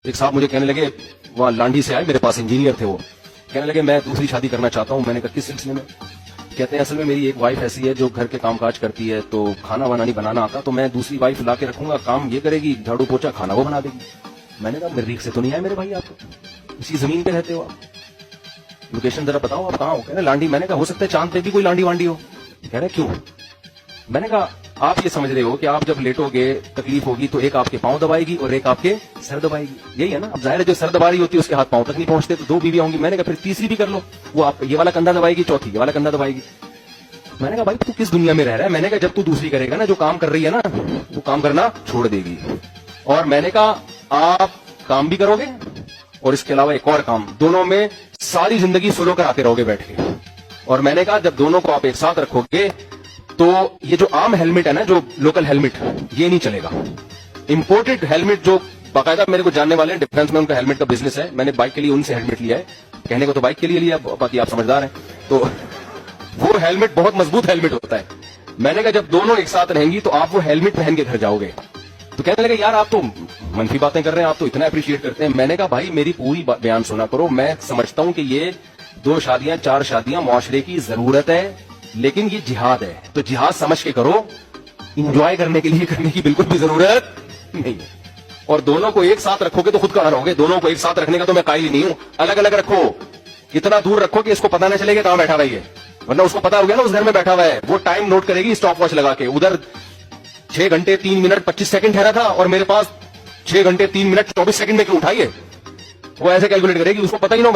ایک صاحب مجھے کہنے لگے, وہاں لانڈی سے آئے, میرے پاس انجینئر تھے, وہ کہنے لگے میں دوسری شادی کرنا چاہتا ہوں. میں نے کہا کس سلسلے میں؟ کہتے ہیں اصل میں میری ایک وائف ایسی ہے جو گھر کے کام کاج کرتی ہے, تو کھانا وانا نہیں بنانا آتا, تو میں دوسری وائف لا کے رکھوں گا, کام یہ کرے گی, جھاڑو پوچھا کھانا وہ بنا دے گی. میں نے کہا مریخ سے تو نہیں آئے میرے بھائی, آپ اسی زمین پہ رہتے ہو, آپ لوکیشن ذرا بتاؤ آپ کہاں ہو؟ کہہ رہے لانڈی. میں نے کہا ہو سکتا ہے چاند پہ بھی کوئی لانڈی وانڈی ہو. کہہ رہے کیوں؟ میں نے کہا آپ یہ سمجھ رہے ہو کہ آپ جب لیٹو گے تکلیف ہوگی تو ایک آپ کے پاؤں دبائے گی اور ایک آپ کے سر دبائے گی, یہی ہے نا. اب ظاہر ہے جو سر دبا رہی ہوتی ہے اس کے ہاتھ پاؤں تک نہیں پہنچتے, تو دو بیویاں ہوں گی. میں نے کہا پھر تیسری بھی کر لو, وہ آپ یہ والا کندھا دبائے گی, چوتھی یہ والا کندھا دبائے گی. میں نے کہا بھائی تو کس دنیا میں رہ رہا ہے؟ میں نے کہا جب تو دوسری کرے گا نا, جو کام کر رہی ہے نا, تو کام کرنا چھوڑ دے گی. اور میں نے کہا آپ کام بھی کرو گے اور اس کے علاوہ ایک اور کام, دونوں میں ساری زندگی سلو کر آتے رہو گے بیٹھ کے. اور میں نے کہا جب دونوں کو آپ ایک ساتھ رکھو گے تو یہ جو عام ہیلمٹ ہے نا, جو لوکل ہیلمٹ, یہ نہیں چلے گا. امپورٹڈ ہیلمٹ جو باقاعدہ میرے کو جاننے والے ہیں ڈیفینس میں, ان کا ہیلمٹ کا بزنس ہے. میں نے بائک کے لیے ان سے ہیلمٹ لیا ہے, کہنے کو تو بائک کے لیے لیا, باقی آپ سمجھدار ہیں. تو وہ ہیلمٹ بہت مضبوط ہیلمٹ ہوتا ہے. میں نے کہا جب دونوں ایک ساتھ رہیں گی تو آپ وہ ہیلمٹ پہن کے گھر جاؤ گے. تو کہنے لگے یار آپ تو منفی باتیں کر رہے ہیں, آپ تو اتنا اپریشیٹ کرتے ہیں. میں نے کہا بھائی میری پوری بیان سنا کرو. میں سمجھتا ہوں کہ یہ 2 شادیاں 4 شادیاں معاشرے کی ضرورت ہے, لیکن یہ جہاد ہے, تو جہاد سمجھ کے کرو. انجوائے کرنے کے لیے کرنے کی بالکل بھی ضرورت نہیں ہے. اور دونوں کو ایک ساتھ رکھو گے تو خود کہاں رہو گے. دونوں کو ایک ساتھ رکھنے کا تو میں قائل ہی نہیں ہوں. الگ الگ رکھو, اتنا دور رکھو کہ اس کو پتا نہ چلے گا کہاں بیٹھا ہوا ہے, ورنہ اس کو پتا ہو گیا نا اس گھر میں بیٹھا ہوا ہے, وہ ٹائم نوٹ کرے گی اسٹاپ واچ لگا کے. ادھر 6 گھنٹے 3 منٹ 25 سیکنڈ ٹھہرا تھا اور میرے پاس 6 گھنٹے 3 منٹ 24 سیکنڈ میں کیوں اٹھائیے, وہ ایسے کیلکولیٹ کرے گی, اس کو پتا ہی نہ